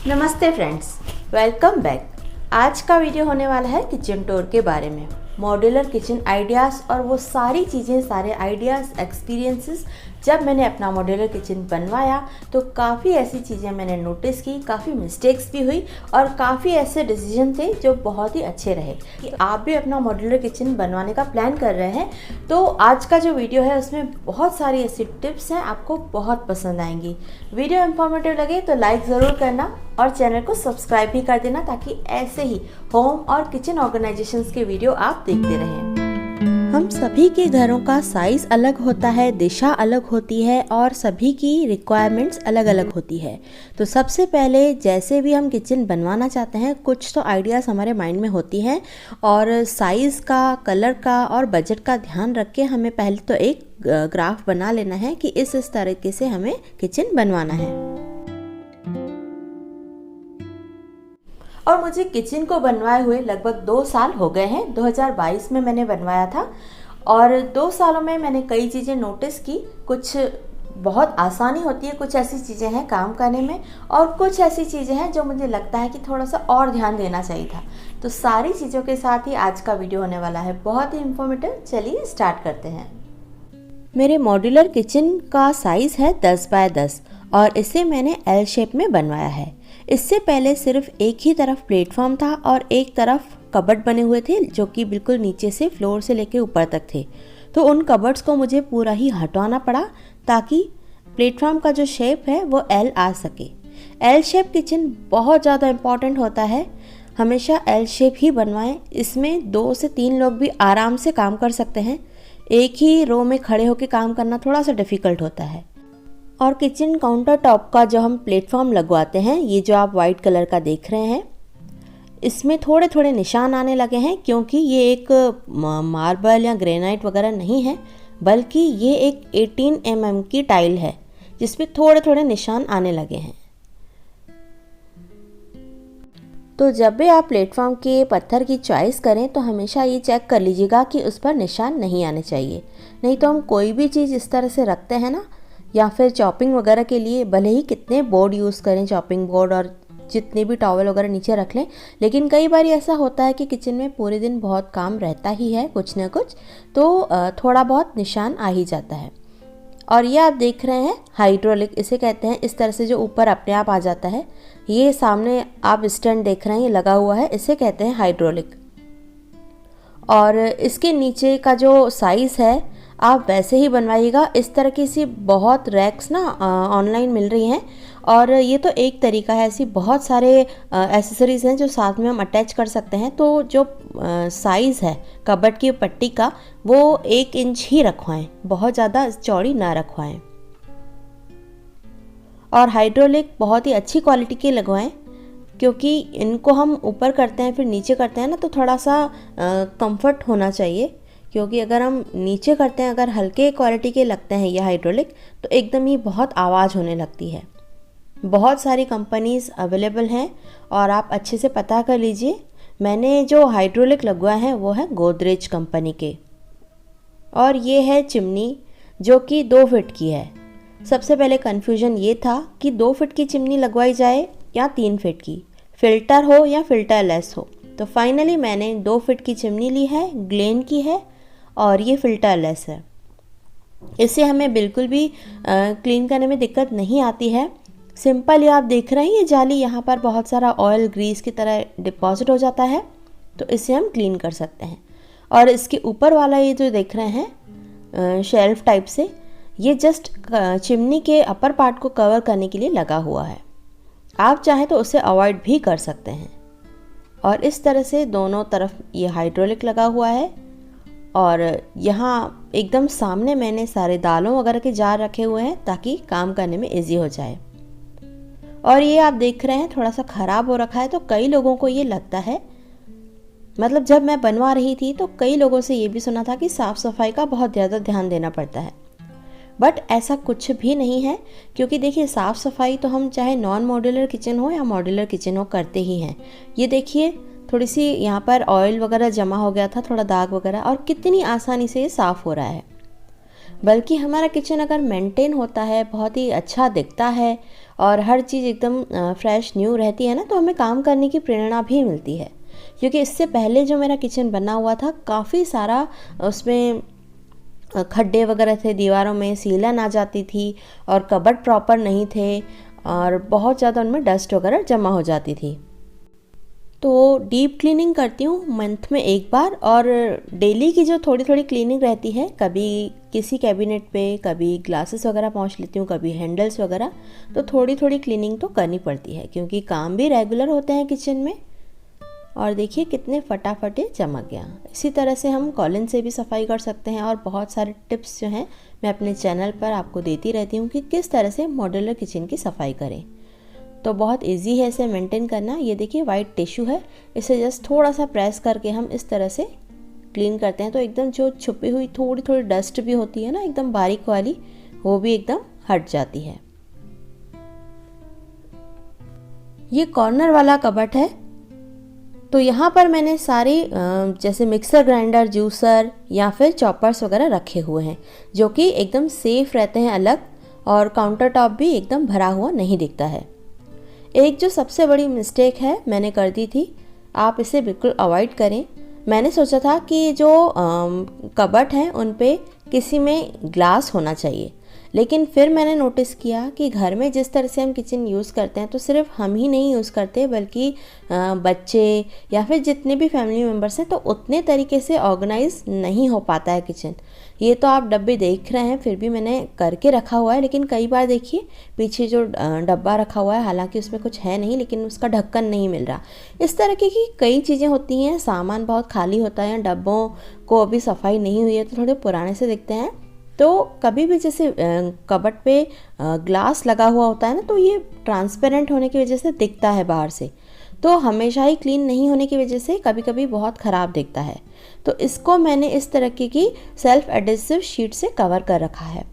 नमस्ते friends, welcome back. आज का वीडियो होने वाला है किचन टूर के बारे में। मॉड्यूलर किचन आइडियाज़ और वो सारी चीज़ें, सारे आइडियाज़, एक्सपीरियंसेस जब मैंने अपना मॉड्यूलर किचन बनवाया तो काफ़ी ऐसी चीज़ें मैंने नोटिस की, काफ़ी मिस्टेक्स भी हुई और काफ़ी ऐसे डिसीजन थे जो बहुत ही अच्छे रहे। कि आप भी अपना मॉड्यूलर किचन बनवाने का प्लान कर रहे हैं तो आज का जो वीडियो है उसमें बहुत सारी ऐसी टिप्स हैं, आपको बहुत पसंद आएंगी। वीडियो इन्फॉर्मेटिव लगे तो लाइक ज़रूर करना और चैनल को सब्सक्राइब भी कर देना ताकि ऐसे ही होम और किचन ऑर्गेनाइजेशंस के वीडियो आप देखते रहें। हम सभी के घरों का साइज़ अलग होता है, दिशा अलग होती है और सभी की रिक्वायरमेंट्स अलग अलग होती है। तो सबसे पहले जैसे भी हम किचन बनवाना चाहते हैं कुछ तो आइडियाज़ हमारे माइंड में होती हैं और साइज़ का, कलर का और बजट का ध्यान रख के हमें पहले तो एक ग्राफ बना लेना है कि इस तरीके से हमें किचन बनवाना है। और मुझे किचन को बनवाए हुए लगभग 2 साल हो गए हैं। 2022 में मैंने बनवाया था और 2 सालों में मैंने कई चीज़ें नोटिस की। कुछ बहुत आसानी होती है, कुछ ऐसी चीज़ें हैं काम करने में और कुछ ऐसी चीज़ें हैं जो मुझे लगता है कि थोड़ा सा और ध्यान देना चाहिए था। तो सारी चीज़ों के साथ ही आज का वीडियो होने वाला है, बहुत ही इन्फॉर्मेटिव। चलिए स्टार्ट करते हैं। मेरे मॉड्यूलर किचन का साइज़ है 10 बाय 10 और इसे मैंने एल शेप में बनवाया है। इससे पहले सिर्फ एक ही तरफ प्लेटफॉर्म था और एक तरफ कबर्ड बने हुए थे जो कि बिल्कुल नीचे से फ्लोर से लेके ऊपर तक थे। तो उन कबर्ड्स को मुझे पूरा ही हटवाना पड़ा ताकि प्लेटफॉर्म का जो शेप है वो एल आ सके। एल शेप किचन बहुत ज़्यादा इम्पॉर्टेंट होता है, हमेशा एल शेप ही बनवाएं। इसमें 2 से 3 लोग भी आराम से काम कर सकते हैं। एक ही रो में खड़े होकर काम करना थोड़ा सा डिफ़िकल्ट होता है। और किचन काउंटर टॉप का जो हम प्लेटफॉर्म लगवाते हैं, ये जो आप वाइट कलर का देख रहे हैं, इसमें थोड़े थोड़े निशान आने लगे हैं क्योंकि ये एक मार्बल या ग्रेनाइट वगैरह नहीं है, बल्कि ये एक 18 mm की टाइल है जिसमें थोड़े थोड़े निशान आने लगे हैं। तो जब भी आप प्लेटफॉर्म के पत्थर की चॉइस करें तो हमेशा ये चेक कर लीजिएगा कि उस पर निशान नहीं आने चाहिए। नहीं तो हम कोई भी चीज़ इस तरह से रखते हैं ना, या फिर चॉपिंग वगैरह के लिए भले ही कितने बोर्ड यूज़ करें, चॉपिंग बोर्ड और जितने भी टॉवल वगैरह नीचे रख लें, लेकिन कई बार ऐसा होता है कि किचन में पूरे दिन बहुत काम रहता ही है कुछ न कुछ, तो थोड़ा बहुत निशान आ ही जाता है। और ये आप देख रहे हैं हाइड्रोलिक, इसे कहते हैं। इस तरह से जो ऊपर अपने आप आ जाता है, ये सामने आप स्टैंड देख रहे हैं, ये लगा हुआ है, इसे कहते हैं हाइड्रोलिक। और इसके नीचे का जो साइज़ है आप वैसे ही बनवाइएगा। इस तरह की सी बहुत रैक्स ना ऑनलाइन मिल रही हैं और ये तो एक तरीका है। ऐसी बहुत सारे एसेसरीज़ हैं जो साथ में हम अटैच कर सकते हैं। तो जो साइज़ है कबर्ड की पट्टी का वो 1 इंच ही रखवाएं, बहुत ज़्यादा चौड़ी ना रखवाएं। और हाइड्रोलिक बहुत ही अच्छी क्वालिटी के लगवाएं क्योंकि इनको हम ऊपर करते हैं फिर नीचे करते हैं ना, तो थोड़ा सा कंफर्ट होना चाहिए। क्योंकि अगर हम नीचे करते हैं, अगर हल्के क्वालिटी के लगते हैं ये हाइड्रोलिक, तो एकदम ही बहुत आवाज़ होने लगती है। बहुत सारी कंपनीज़ अवेलेबल हैं और आप अच्छे से पता कर लीजिए। मैंने जो हाइड्रोलिक लगवाए हैं वो है गोदरेज कंपनी के। और ये है चिमनी जो कि 2 फीट की है। सबसे पहले कन्फ्यूजन ये था कि 2 फीट की चिमनी लगवाई जाए या 3 फीट की, फ़िल्टर हो या फ़िल्टर लेस हो। तो फाइनली मैंने 2 फीट की चिमनी ली है, ग्लेन की है और ये फ़िल्टर लेस है। इससे हमें बिल्कुल भी क्लीन करने में दिक्कत नहीं आती है। सिंपल ही आप देख रहे हैं ये जाली, यहाँ पर बहुत सारा ऑयल ग्रीस की तरह डिपॉजिट हो जाता है, तो इसे हम क्लीन कर सकते हैं। और इसके ऊपर वाला ये जो देख रहे हैं शेल्फ टाइप से, ये जस्ट चिमनी के अपर पार्ट को कवर करने के लिए लगा हुआ है। आप चाहें तो उसे अवॉइड भी कर सकते हैं। और इस तरह से दोनों तरफ ये हाइड्रोलिक लगा हुआ है और यहाँ एकदम सामने मैंने सारे दालों वगैरह के जार रखे हुए हैं ताकि काम करने में इजी हो जाए। और ये आप देख रहे हैं थोड़ा सा ख़राब हो रखा है, तो कई लोगों को ये लगता है, मतलब जब मैं बनवा रही थी तो कई लोगों से ये भी सुना था कि साफ़ सफाई का बहुत ज़्यादा ध्यान देना पड़ता है। बट ऐसा कुछ भी नहीं है क्योंकि देखिए साफ़ सफाई तो हम चाहे नॉन मॉड्यूलर किचन हो या मॉड्यूलर किचन हो करते ही हैं। ये देखिए थोड़ी सी यहाँ पर ऑयल वगैरह जमा हो गया था, थोड़ा दाग वगैरह, और कितनी आसानी से ये साफ़ हो रहा है। बल्कि हमारा किचन अगर मेंटेन होता है, बहुत ही अच्छा दिखता है और हर चीज़ एकदम फ्रेश न्यू रहती है ना, तो हमें काम करने की प्रेरणा भी मिलती है। क्योंकि इससे पहले जो मेरा किचन बना हुआ था, काफ़ी सारा उसमें खड्डे वगैरह थे दीवारों में, सीलन आ जाती थी और कबर्ड प्रॉपर नहीं थे और बहुत ज़्यादा उनमें डस्ट वगैरह जमा हो जाती थी। तो डीप क्लीनिंग करती हूँ मंथ में एक बार, और डेली की जो थोड़ी थोड़ी क्लीनिंग रहती है, कभी किसी कैबिनेट पे, कभी ग्लासेस वगैरह पोंछ लेती हूँ, कभी हैंडल्स वगैरह, तो थोड़ी थोड़ी क्लीनिंग तो करनी पड़ती है क्योंकि काम भी रेगुलर होते हैं किचन में। और देखिए कितने फटाफट ये चमक गया। इसी तरह से हम कॉलिन से भी सफाई कर सकते हैं और बहुत सारे टिप्स जो हैं मैं अपने चैनल पर आपको देती रहती हूँ कि किस तरह से मॉड्यूलर किचन की सफाई करें। तो बहुत इजी है इसे मेंटेन करना। ये देखिए वाइट टिश्यू है, इसे जस्ट थोड़ा सा प्रेस करके हम इस तरह से क्लीन करते हैं तो एकदम जो छुपी हुई थोड़ी थोड़ी डस्ट भी होती है ना एकदम बारीक वाली, वो भी एकदम हट जाती है। ये कॉर्नर वाला कबर्ड है, तो यहाँ पर मैंने सारी जैसे मिक्सर ग्राइंडर, जूसर या फिर चॉपर्स वगैरह रखे हुए हैं जो कि एकदम सेफ रहते हैं अलग, और काउंटर टॉप भी एकदम भरा हुआ नहीं दिखता है। एक जो सबसे बड़ी मिस्टेक है मैंने कर दी थी, आप इसे बिल्कुल अवॉइड करें। मैंने सोचा था कि जो कबर्ड हैं उन पे किसी में ग्लास होना चाहिए, लेकिन फिर मैंने नोटिस किया कि घर में जिस तरह से हम किचन यूज़ करते हैं तो सिर्फ हम ही नहीं यूज़ करते बल्कि बच्चे या फिर जितने भी फैमिली मेम्बर्स हैं, तो उतने तरीके से ऑर्गेनाइज नहीं हो पाता है किचन। ये तो आप डब्बे देख रहे हैं, फिर भी मैंने करके रखा हुआ है, लेकिन कई बार देखिए पीछे जो डब्बा रखा हुआ है, हालांकि उसमें कुछ है नहीं लेकिन उसका ढक्कन नहीं मिल रहा। इस तरह की कई चीज़ें होती हैं, सामान बहुत खाली होता है, डब्बों को अभी सफाई नहीं हुई है तो थोड़े पुराने से दिखते हैं। तो कभी भी जैसे कबर्ड पे ग्लास लगा हुआ होता है ना, तो ये ट्रांसपेरेंट होने की वजह से दिखता है बाहर से, तो हमेशा ही क्लीन नहीं होने की वजह से कभी कभी बहुत ख़राब दिखता है। तो इसको मैंने इस तरह की सेल्फ एडेसिव शीट से कवर कर रखा है।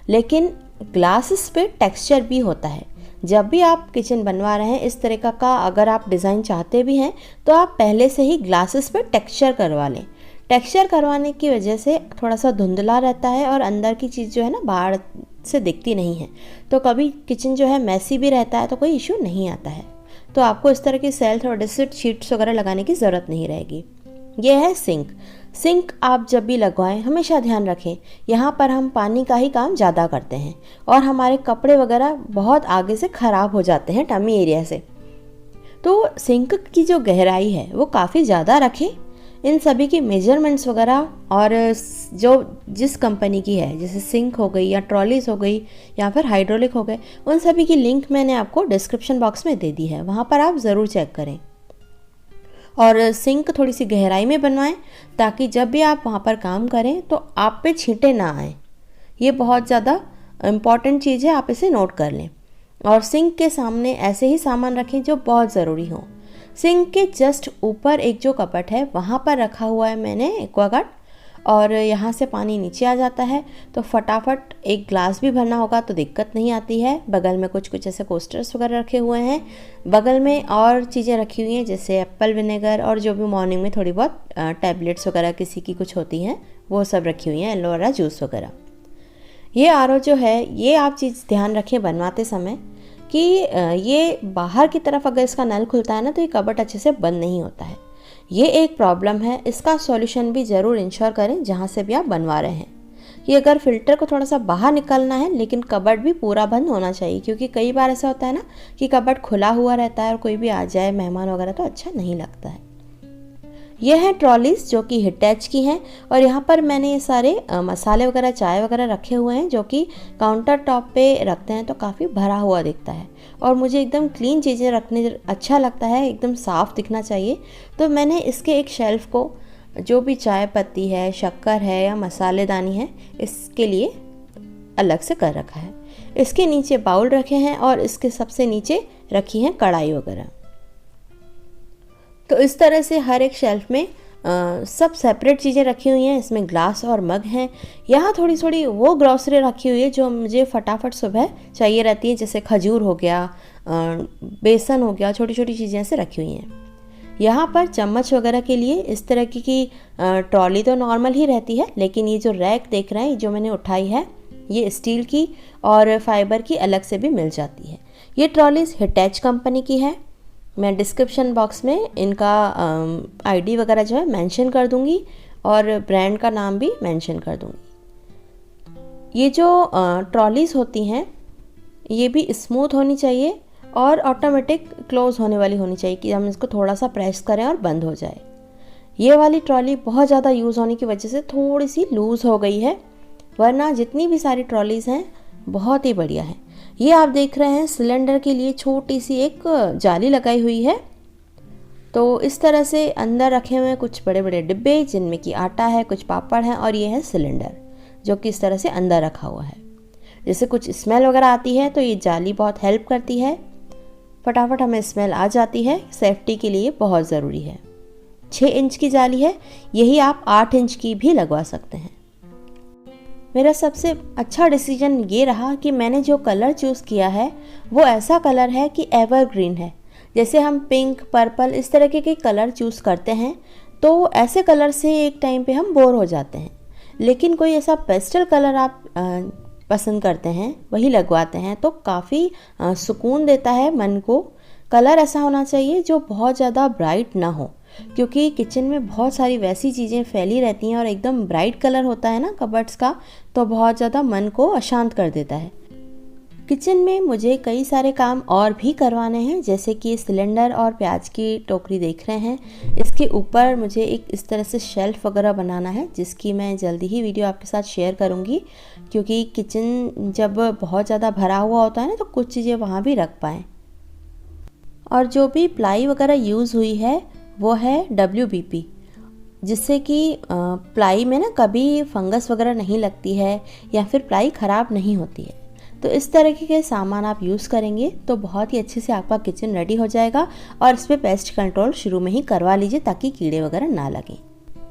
लेकिन ग्लासेस पे टेक्सचर भी होता है। जब भी आप किचन बनवा रहे हैं इस तरह का अगर आप डिज़ाइन चाहते भी हैं तो आप पहले से ही ग्लासेस पे टेक्सचर करवा लें। टेक्सचर करवाने की वजह से थोड़ा सा धुंधला रहता है और अंदर की चीज़ जो है ना बाहर से दिखती नहीं है, तो कभी किचन जो है मैसी भी रहता है तो कोई इशू नहीं आता है। तो आपको इस तरह की सेल्फ एडेसिव शीट्स वगैरह लगाने की ज़रूरत नहीं रहेगी। यह है सिंक। सिंक आप जब भी लगवाएं हमेशा ध्यान रखें, यहाँ पर हम पानी का ही काम ज़्यादा करते हैं और हमारे कपड़े वगैरह बहुत आगे से ख़राब हो जाते हैं टमी एरिया से। तो सिंक की जो गहराई है वो काफ़ी ज़्यादा रखें। इन सभी की मेजरमेंट्स वगैरह और जो जिस कंपनी की है, जैसे सिंक हो गई या ट्रॉलीज हो गई या फिर हाइड्रोलिक हो गए, उन सभी की लिंक मैंने आपको डिस्क्रिप्शन बॉक्स में दे दी है, वहाँ पर आप ज़रूर चेक करें। और सिंक थोड़ी सी गहराई में बनवाएं ताकि जब भी आप वहाँ पर काम करें तो आप पे छींटे ना आए। ये बहुत ज़्यादा इम्पॉर्टेंट चीज़ है, आप इसे नोट कर लें। और सिंक के सामने ऐसे ही सामान रखें जो बहुत ज़रूरी हो। सिंक के जस्ट ऊपर एक जो कपट है वहाँ पर रखा हुआ है मैंने एक्वागार्ड, और यहाँ से पानी नीचे आ जाता है तो फटाफट एक ग्लास भी भरना होगा तो दिक्कत नहीं आती है। बगल में कुछ कुछ ऐसे कोस्टर्स वगैरह रखे हुए हैं, बगल में और चीज़ें रखी हुई हैं जैसे एप्पल विनेगर और जो भी मॉर्निंग में थोड़ी बहुत टैबलेट्स वगैरह किसी की कुछ होती हैं वो सब रखी हुई हैं, एलोवेरा जूस वगैरह। ये आरओ जो है, ये आप चीज़ ध्यान रखें बनवाते समय कि ये बाहर की तरफ अगर इसका नल खुलता है ना तो ये कबर्ड अच्छे से बंद नहीं होता है। ये एक प्रॉब्लम है, इसका सॉल्यूशन भी ज़रूर इंश्योर करें जहाँ से भी आप बनवा रहे हैं। ये अगर फ़िल्टर को थोड़ा सा बाहर निकलना है लेकिन कबर्ड भी पूरा बंद होना चाहिए, क्योंकि कई बार ऐसा होता है ना कि कबर्ड खुला हुआ रहता है और कोई भी आ जाए मेहमान वगैरह तो अच्छा नहीं लगता है। यह है ट्रॉलीज जो कि हिटैच की हैं, और यहाँ पर मैंने ये सारे मसाले वगैरह चाय वगैरह रखे हुए हैं जो कि काउंटर टॉप पे रखते हैं तो काफ़ी भरा हुआ दिखता है और मुझे एकदम क्लीन चीज़ें रखने अच्छा लगता है, एकदम साफ़ दिखना चाहिए। तो मैंने इसके एक शेल्फ़ को जो भी चाय पत्ती है, शक्कर है या मसालेदानी है इसके लिए अलग से कर रखा है। इसके नीचे बाउल रखे हैं और इसके सबसे नीचे रखी हैं कढ़ाई वगैरह। तो इस तरह से हर एक शेल्फ में सब सेपरेट चीज़ें रखी हुई हैं। इसमें ग्लास और मग हैं। यहाँ थोड़ी थोड़ी वो ग्रॉसरी रखी हुई है जो मुझे फटाफट सुबह चाहिए रहती है, जैसे खजूर हो गया, बेसन हो गया, छोटी छोटी चीज़ें ऐसे रखी हुई हैं। यहाँ पर चम्मच वगैरह के लिए इस तरह की ट्रॉली तो नॉर्मल ही रहती है, लेकिन ये जो रैक देख रहे हैं जो मैंने उठाई है ये स्टील की और फाइबर की अलग से भी मिल जाती है। ये ट्रॉलीज हिटैच कंपनी की है। मैं डिस्क्रिप्शन बॉक्स में इनका आईडी वगैरह जो है मेंशन कर दूंगी और ब्रांड का नाम भी मेंशन कर दूंगी। ये जो ट्रॉलीज होती हैं ये भी स्मूथ होनी चाहिए और ऑटोमेटिक क्लोज होने वाली होनी चाहिए कि हम इसको थोड़ा सा प्रेस करें और बंद हो जाए। ये वाली ट्रॉली बहुत ज़्यादा यूज़ होने की वजह से थोड़ी सी लूज़ हो गई है, वरना जितनी भी सारी ट्रॉलीज़ हैं बहुत ही बढ़िया है। ये आप देख रहे हैं सिलेंडर के लिए छोटी सी एक जाली लगाई हुई है। तो इस तरह से अंदर रखे हुए हैं कुछ बड़े बड़े डिब्बे जिनमें कि आटा है, कुछ पापड़ है और ये है सिलेंडर जो कि इस तरह से अंदर रखा हुआ है। जैसे कुछ स्मेल वगैरह आती है तो ये जाली बहुत हेल्प करती है, फटाफट हमें स्मेल आ जाती है, सेफ्टी के लिए बहुत ज़रूरी है। 6 इंच की जाली है, यही आप 8 इंच की भी लगवा सकते हैं। मेरा सबसे अच्छा डिसीजन ये रहा कि मैंने जो कलर चूज़ किया है वो ऐसा कलर है कि एवरग्रीन है। जैसे हम पिंक, पर्पल इस तरह के कलर चूज़ करते हैं तो ऐसे कलर से एक टाइम पे हम बोर हो जाते हैं, लेकिन कोई ऐसा पेस्टल कलर आप पसंद करते हैं वही लगवाते हैं तो काफ़ी सुकून देता है मन को। कलर ऐसा होना चाहिए जो बहुत ज़्यादा ब्राइट ना हो, क्योंकि किचन में बहुत सारी वैसी चीज़ें फैली रहती हैं और एकदम ब्राइट कलर होता है ना कबर्ड्स का, तो बहुत ज़्यादा मन को अशांत कर देता है। किचन में मुझे कई सारे काम और भी करवाने हैं, जैसे कि सिलेंडर और प्याज की टोकरी देख रहे हैं, इसके ऊपर मुझे एक इस तरह से शेल्फ वगैरह बनाना है जिसकी मैं जल्दी ही वीडियो आपके साथ शेयर करूंगी, क्योंकि किचन जब बहुत ज़्यादा भरा हुआ होता है ना तो कुछ चीज़ें वहाँ भी रख पाएँ। और जो भी प्लाई वगैरह यूज़ हुई है वो है WBP, जिससे कि प्लाई में ना कभी फंगस वगैरह नहीं लगती है या फिर प्लाई ख़राब नहीं होती है। तो इस तरह के सामान आप यूज़ करेंगे तो बहुत ही अच्छे से आपका किचन रेडी हो जाएगा। और इस पर पेस्ट कंट्रोल शुरू में ही करवा लीजिए ताकि कीड़े वगैरह ना लगें।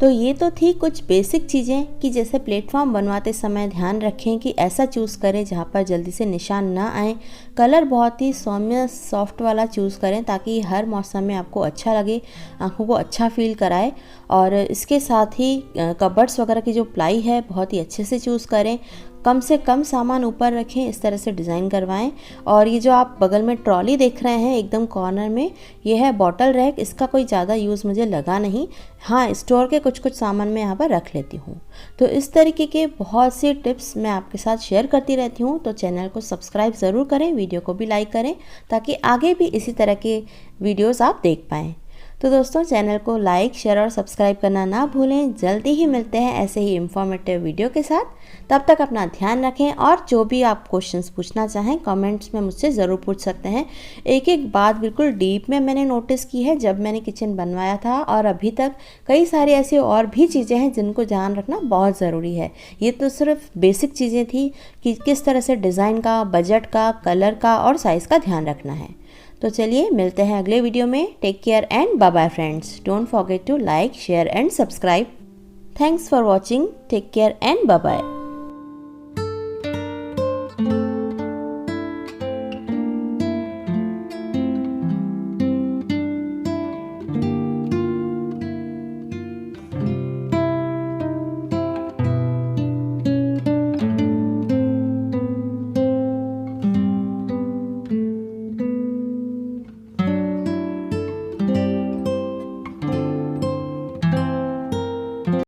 तो ये तो थी कुछ बेसिक चीज़ें कि जैसे प्लेटफॉर्म बनवाते समय ध्यान रखें कि ऐसा चूज़ करें जहाँ पर जल्दी से निशान ना आए। कलर बहुत ही सौम्य सॉफ्ट वाला चूज़ करें ताकि हर मौसम में आपको अच्छा लगे, आंखों को अच्छा फील कराए। और इसके साथ ही कबर्ड्स वगैरह की जो प्लाई है बहुत ही अच्छे से चूज़ करें, कम से कम सामान ऊपर रखें, इस तरह से डिज़ाइन करवाएं। और ये जो आप बगल में ट्रॉली देख रहे हैं एकदम कॉर्नर में, ये है बॉटल रैक। इसका कोई ज़्यादा यूज़ मुझे लगा नहीं, हाँ स्टोर के कुछ सामान मैं यहाँ पर रख लेती हूँ। तो इस तरीके के बहुत सी टिप्स मैं आपके साथ शेयर करती रहती हूँ। तो चैनल को सब्सक्राइब ज़रूर करें, वीडियो को भी लाइक करें ताकि आगे भी इसी तरह के वीडियोज़ आप देख पाएँ। तो दोस्तों चैनल को लाइक, शेयर और सब्सक्राइब करना ना भूलें। जल्दी ही मिलते हैं ऐसे ही इंफॉर्मेटिव वीडियो के साथ। तब तक अपना ध्यान रखें और जो भी आप क्वेश्चंस पूछना चाहें कमेंट्स में मुझसे ज़रूर पूछ सकते हैं। एक एक बात बिल्कुल डीप में मैंने नोटिस की है जब मैंने किचन बनवाया था, और अभी तक कई सारी ऐसी और भी चीज़ें हैं जिनको ध्यान रखना बहुत ज़रूरी है। ये तो सिर्फ बेसिक चीज़ें थी कि किस तरह से डिज़ाइन का, बजट का, कलर का और साइज़ का ध्यान रखना है। तो चलिए मिलते हैं अगले वीडियो में। Take care and bye bye friends. Don't forget to like, share and subscribe. Thanks for watching. Take care and bye bye.